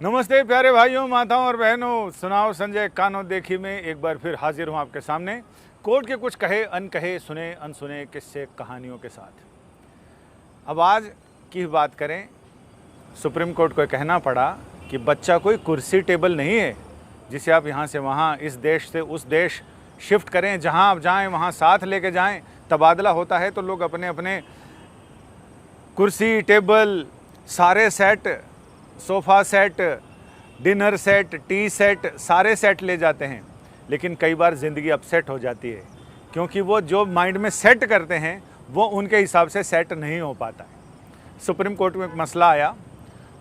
नमस्ते प्यारे भाइयों, माताओं और बहनों। सुनाओ संजय कानो देखी में एक बार फिर हाजिर हूँ आपके सामने, कोर्ट के कुछ कहे अनकहे, सुने अनसुने किस्से कहानियों के साथ। अब आज की बात करें, सुप्रीम कोर्ट को कहना पड़ा कि बच्चा कोई कुर्सी टेबल नहीं है जिसे आप यहाँ से वहाँ, इस देश से उस देश शिफ्ट करें। जहाँ आप जाएँ वहाँ साथ लेके जाएँ। तबादला होता है तो लोग अपने अपने कुर्सी टेबल, सारे set, sofa set, dinner set, T set, सारे सेट ले जाते हैं। लेकिन कई बार ज़िंदगी अपसेट हो जाती है, क्योंकि वो जो माइंड में सेट करते हैं वो उनके हिसाब से सेट नहीं हो पाता है। सुप्रीम कोर्ट में एक मसला आया।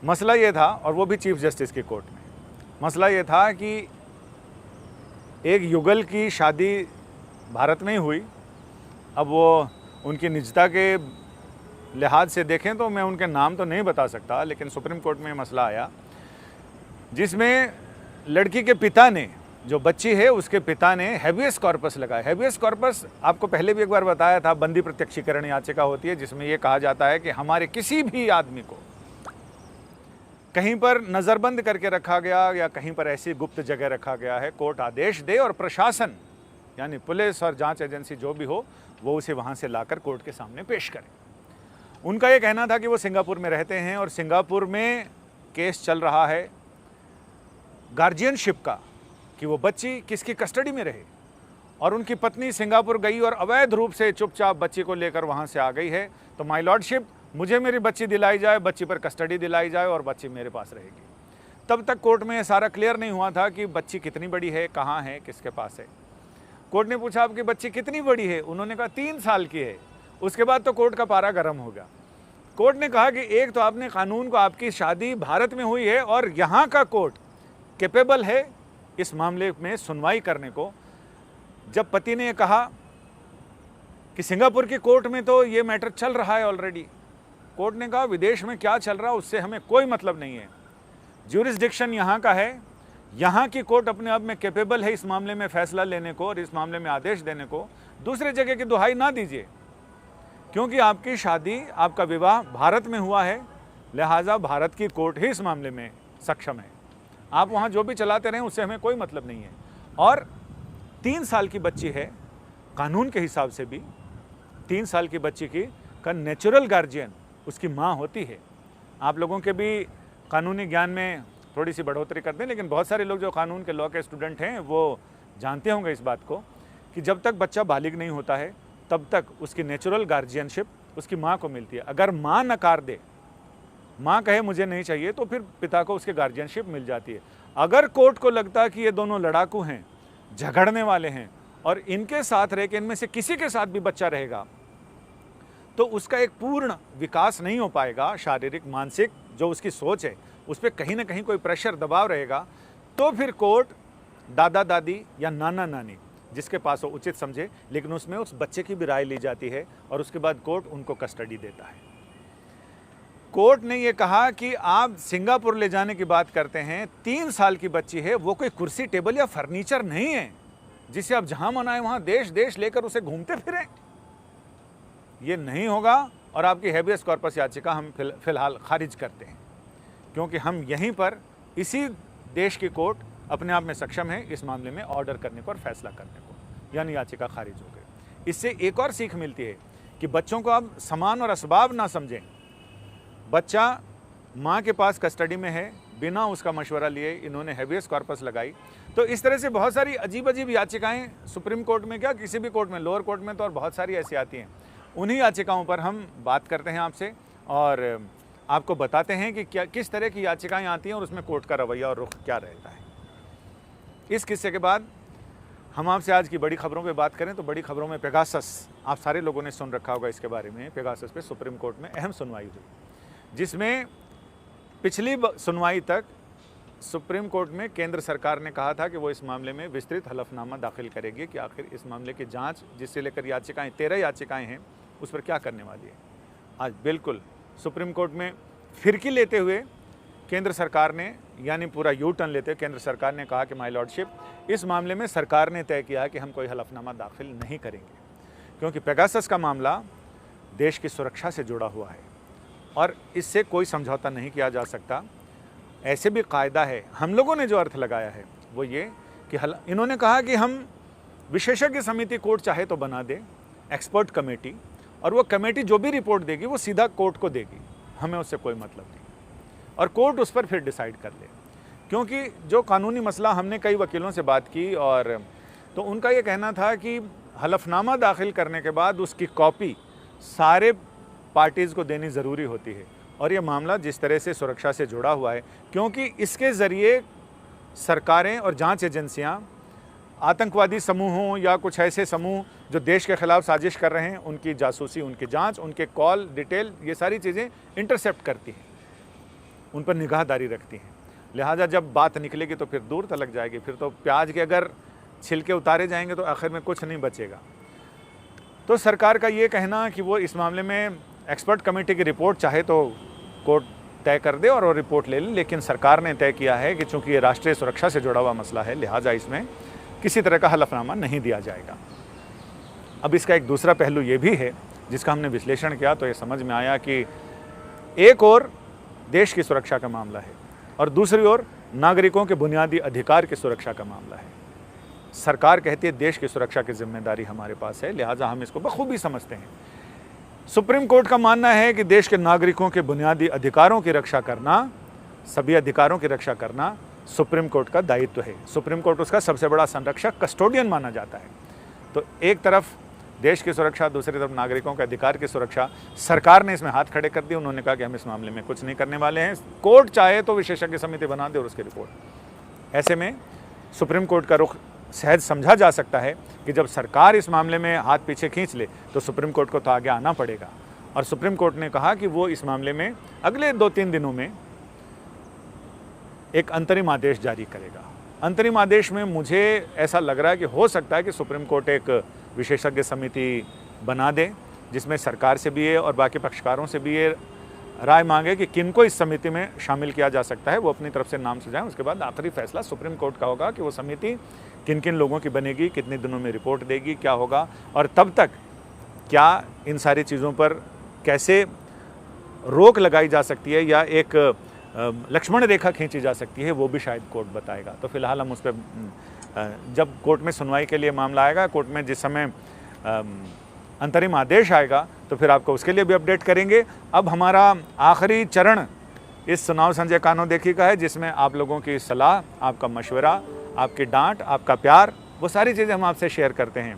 मसला ये था, और वो भी चीफ जस्टिस की कोर्ट में, मसला ये था कि एक युगल की शादी भारत में ही हुई। अब वो उनकी निजता के लिहाज से देखें तो मैं उनके नाम तो नहीं बता सकता, लेकिन सुप्रीम कोर्ट में मसला आया जिसमें लड़की के पिता ने, जो बच्ची है उसके पिता ने हैबियस कॉर्पस लगाया। हैबियस कॉर्पस आपको पहले भी एक बार बताया था, बंदी प्रत्यक्षीकरण याचिका होती है जिसमें यह कहा जाता है कि हमारे किसी भी आदमी को कहीं पर नज़रबंद करके रखा गया या कहीं पर ऐसी गुप्त जगह रखा गया है, कोर्ट आदेश दे और प्रशासन यानी पुलिस और जांच एजेंसी जो भी हो वो उसे वहाँ से लाकर कोर्ट के सामने पेश करे। उनका ये कहना था कि वो सिंगापुर में रहते हैं और सिंगापुर में केस चल रहा है गार्जियनशिप का, कि वो बच्ची किसकी कस्टडी में रहे। और उनकी पत्नी सिंगापुर गई और अवैध रूप से चुपचाप बच्ची को लेकर वहाँ से आ गई है। तो माय लॉर्डशिप, मुझे मेरी बच्ची दिलाई जाए, बच्ची पर कस्टडी दिलाई जाए और बच्ची मेरे पास रहेगी। तब तक कोर्ट में सारा क्लियर नहीं हुआ था कि बच्ची कितनी बड़ी है, कहाँ है, किसके पास है। कोर्ट ने पूछा आपकी बच्ची कितनी बड़ी है, उन्होंने कहा 3 साल की है। उसके बाद तो कोर्ट का पारा गर्म हो गया। कोर्ट ने कहा कि एक तो आपने कानून को, आपकी शादी भारत में हुई है और यहाँ का कोर्ट कैपेबल है इस मामले में सुनवाई करने को। जब पति ने कहा कि सिंगापुर की कोर्ट में तो ये मैटर चल रहा है ऑलरेडी, कोर्ट ने कहा विदेश में क्या चल रहा है उससे हमें कोई मतलब नहीं है, ज्यूरिसडिक्शन यहाँ का है, यहाँ की कोर्ट अपने आप में कैपेबल है इस मामले में फैसला लेने को और इस मामले में आदेश देने को। दूसरे जगह की दुहाई ना दीजिए, क्योंकि आपकी शादी, आपका विवाह भारत में हुआ है, लिहाजा भारत की कोर्ट ही इस मामले में सक्षम है। आप वहाँ जो भी चलाते रहें उससे हमें कोई मतलब नहीं है। और 3 साल की बच्ची है, कानून के हिसाब से भी 3 साल की बच्ची की का नेचुरल गार्जियन उसकी माँ होती है। आप लोगों के भी कानूनी ज्ञान में थोड़ी सी बढ़ोतरी कर दें, लेकिन बहुत सारे लोग जो कानून के लॉ के स्टूडेंट हैं वो जानते होंगे इस बात को कि जब तक बच्चा बालिग नहीं होता है तब तक उसकी नेचुरल गार्जियनशिप उसकी माँ को मिलती है। अगर माँ नकार दे, माँ कहे मुझे नहीं चाहिए, तो फिर पिता को उसकी गार्जियनशिप मिल जाती है। अगर कोर्ट को लगता है कि ये दोनों लड़ाकू हैं, झगड़ने वाले हैं और इनके साथ रह के इनमें से किसी के साथ भी बच्चा रहेगा तो उसका एक पूर्ण विकास नहीं हो पाएगा, शारीरिक मानसिक जो उसकी सोच है उस पर कहीं ना कहीं कोई प्रेशर दबाव रहेगा, तो फिर कोर्ट दादा दादी या नाना नानी जिसके पास वो उचित समझे, लेकिन उसमें उस बच्चे की भी राय ली जाती है और उसके बाद कोर्ट उनको कस्टडी देता है। कोर्ट ने ये कहा कि आप सिंगापुर ले जाने की बात करते हैं, 3 साल की बच्ची है, वो कोई कुर्सी टेबल या फर्नीचर नहीं है जिसे आप जहां मनाएं वहां देश देश लेकर उसे घूमते फिरें। ये नहीं होगा और आपकी हैबियस कॉर्पस याचिका हम फिलहाल खारिज करते हैं, क्योंकि हम यहीं पर इसी देश की कोर्ट अपने आप में सक्षम है इस मामले में ऑर्डर करने को और फैसला करने को, यानी याचिका खारिज हो गई। इससे एक और सीख मिलती है कि बच्चों को आप सामान और असबाब ना समझें। बच्चा माँ के पास कस्टडी में है, बिना उसका मशवरा लिए इन्होंने हैबियस कॉर्पस लगाई। तो इस तरह से बहुत सारी अजीब अजीब याचिकाएं सुप्रीम कोर्ट में, क्या किसी भी कोर्ट में, लोअर कोर्ट में तो और बहुत सारी ऐसी आती हैं। उन्हीं याचिकाओं पर हम बात करते हैं आपसे और आपको बताते हैं कि क्या किस तरह की याचिकाएं आती हैं और उसमें कोर्ट का रवैया और रुख क्या रहता है। इस किस्से के बाद हम आपसे आज की बड़ी खबरों पे बात करें तो बड़ी खबरों में पेगासस, आप सारे लोगों ने सुन रखा होगा इसके बारे में। पेगासस पे सुप्रीम कोर्ट में अहम सुनवाई हुई, जिसमें पिछली सुनवाई तक सुप्रीम कोर्ट में केंद्र सरकार ने कहा था कि वो इस मामले में विस्तृत हलफनामा दाखिल करेगी कि आखिर इस मामले की जांच, जिससे लेकर याचिकाएं 13 याचिकाएं हैं, उस पर क्या करने वाली है। आज बिल्कुल सुप्रीम कोर्ट में फिरकी लेते हुए केंद्र सरकार ने, यानी पूरा यू टर्न लेते हुए केंद्र सरकार ने कहा कि माय लॉर्डशिप, इस मामले में सरकार ने तय किया कि हम कोई हलफनामा दाखिल नहीं करेंगे, क्योंकि पेगासस का मामला देश की सुरक्षा से जुड़ा हुआ है और इससे कोई समझौता नहीं किया जा सकता। ऐसे भी कायदा है, हम लोगों ने जो अर्थ लगाया है वो ये कि इन्होंने कहा कि हम विशेषज्ञ समिति कोर्ट चाहे तो बना दे, एक्सपर्ट कमेटी, और वो कमेटी जो भी रिपोर्ट देगी वो सीधा कोर्ट को देगी, हमें उससे कोई मतलब नहीं, और कोर्ट उस पर फिर डिसाइड कर ले। क्योंकि जो कानूनी मसला, हमने कई वकीलों से बात की और तो उनका ये कहना था कि हलफनामा दाखिल करने के बाद उसकी कॉपी सारे पार्टीज़ को देनी ज़रूरी होती है, और ये मामला जिस तरह से सुरक्षा से जुड़ा हुआ है, क्योंकि इसके ज़रिए सरकारें और जांच एजेंसियां आतंकवादी समूहों या कुछ ऐसे समूह जो देश के ख़िलाफ़ साजिश कर रहे हैं उनकी जासूसी, उनकी जांच, उनके कॉल डिटेल, ये सारी चीज़ें इंटरसेप्ट करती हैं, उन पर निगाहदारी रखती हैं। लिहाजा जब बात निकलेगी तो फिर दूर तलक जाएगी, फिर तो प्याज के अगर छिलके उतारे जाएंगे तो आखिर में कुछ नहीं बचेगा। तो सरकार का ये कहना कि वो इस मामले में एक्सपर्ट कमेटी की रिपोर्ट चाहे तो कोर्ट तय कर दे और वो रिपोर्ट ले लें, लेकिन सरकार ने तय किया है कि चूंकि ये राष्ट्रीय सुरक्षा से जुड़ा हुआ मसला है, लिहाजा इसमें किसी तरह का हलफनामा नहीं दिया जाएगा। अब इसका एक दूसरा पहलू ये भी है जिसका हमने विश्लेषण किया तो ये समझ में आया कि एक और देश की सुरक्षा का मामला है और दूसरी ओर नागरिकों के बुनियादी अधिकार की सुरक्षा का मामला है। सरकार कहती है देश की सुरक्षा की जिम्मेदारी हमारे पास है, लिहाजा हम इसको बखूबी समझते हैं। सुप्रीम कोर्ट का मानना है कि देश के नागरिकों के बुनियादी अधिकारों की रक्षा करना, सभी अधिकारों की रक्षा करना सुप्रीम कोर्ट का दायित्व है। सुप्रीम कोर्ट उसका सबसे बड़ा संरक्षक, कस्टोडियन माना जाता है। तो एक तरफ देश की सुरक्षा, दूसरी तरफ नागरिकों के अधिकार की सुरक्षा। सरकार ने इसमें हाथ खड़े कर दिए, उन्होंने कहा कि हम इस मामले में कुछ नहीं करने वाले हैं, कोर्ट चाहे तो विशेषज्ञ समिति बना दे और उसकी रिपोर्ट। ऐसे में सुप्रीम कोर्ट का रुख सहज समझा जा सकता है कि जब सरकार इस मामले में हाथ पीछे खींच ले तो सुप्रीम कोर्ट को तो आगे आना पड़ेगा, और सुप्रीम कोर्ट ने कहा कि वो इस मामले में अगले 2-3 दिनों में एक अंतरिम आदेश जारी करेगा। अंतरिम आदेश में मुझे ऐसा लग रहा है कि हो सकता है कि सुप्रीम कोर्ट एक विशेषज्ञ समिति बना दे जिसमें सरकार से भी है और बाकी पक्षकारों से भी ये राय मांगे कि किनको इस समिति में शामिल किया जा सकता है, वो अपनी तरफ से नाम सुझाएं। उसके बाद आखिरी फैसला सुप्रीम कोर्ट का होगा कि वो समिति किन किन लोगों की बनेगी, कितने दिनों में रिपोर्ट देगी, क्या होगा, और तब तक क्या इन सारी चीज़ों पर कैसे रोक लगाई जा सकती है या एक लक्ष्मण रेखा खींची जा सकती है, वो भी शायद कोर्ट बताएगा। तो फिलहाल हम उस पर जब कोर्ट में सुनवाई के लिए मामला आएगा, कोर्ट में जिस समय अंतरिम आदेश आएगा तो फिर आपको उसके लिए भी अपडेट करेंगे। अब हमारा आखिरी चरण इस सुनाओ संजय कानो देखी का है, जिसमें आप लोगों की सलाह, आपका मशवरा, आपकी डांट, आपका प्यार, वो सारी चीज़ें हम आपसे शेयर करते हैं।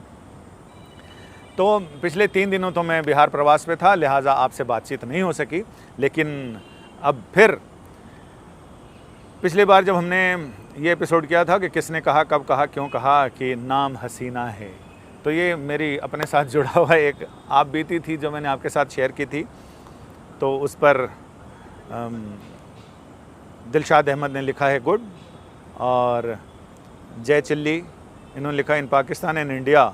तो पिछले 3 दिनों तो मैं बिहार प्रवास पे था, लिहाजा आपसे बातचीत नहीं हो सकी, लेकिन अब फिर पिछली बार जब हमने ये एपिसोड किया था कि किसने कहा, कब कहा, क्यों कहा कि नाम हसीना है, तो ये मेरी अपने साथ जुड़ा हुआ एक आप बीती थी जो मैंने आपके साथ शेयर की थी। तो उस पर दिलशाद अहमद ने लिखा है गुड, और जय चिल्ली इन्होंने लिखा in Pakistan and India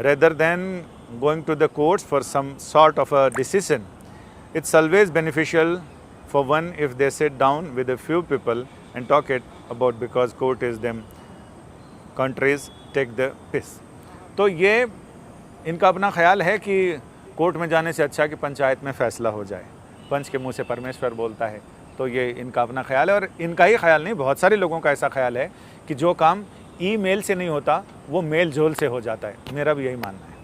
rather than going to the courts for some sort of a decision, it's always beneficial for one if they sit down with a few people and talk it about, because court is them countries take the piss। तो ये इनका अपना ख्याल है कि court में जाने से अच्छा कि पंचायत में फैसला हो जाए, पंच के मुंह से परमेश्वर बोलता है। तो ये इनका अपना ख्याल है, और इनका ही ख्याल नहीं, बहुत सारे लोगों का ऐसा ख्याल है कि जो काम ईमेल से नहीं होता वो मेल जोल से हो जाता है। मेरा भी यही मानना है।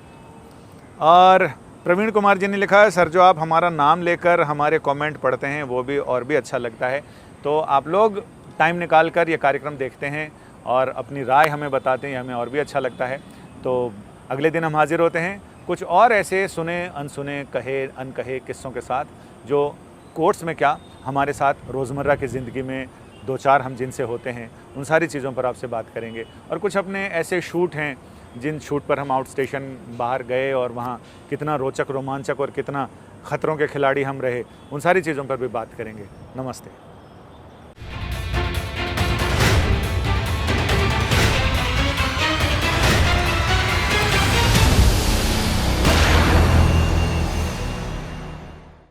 और प्रवीण कुमार जी ने लिखा है सर, जो आप हमारा नाम लेकर हमारे कमेंट पढ़ते हैं वो भी और भी अच्छा लगता है। तो आप लोग टाइम निकाल कर ये कार्यक्रम देखते हैं और अपनी राय हमें बताते हैं, हमें और भी अच्छा लगता है। तो अगले दिन हम हाजिर होते हैं कुछ और ऐसे सुने अनसुने, कहे अनकहे किस्सों के साथ, जो कोर्ट्स में क्या हमारे साथ रोज़मर्रा की ज़िंदगी में 2-4 हम जिनसे होते हैं, उन सारी चीज़ों पर आपसे बात करेंगे। और कुछ अपने ऐसे शूट हैं जिन शूट पर हम आउट स्टेशन बाहर गए और वहाँ कितना रोचक, रोमांचक और कितना ख़तरों के खिलाड़ी हम रहे, उन सारी चीज़ों पर भी बात करेंगे। नमस्ते।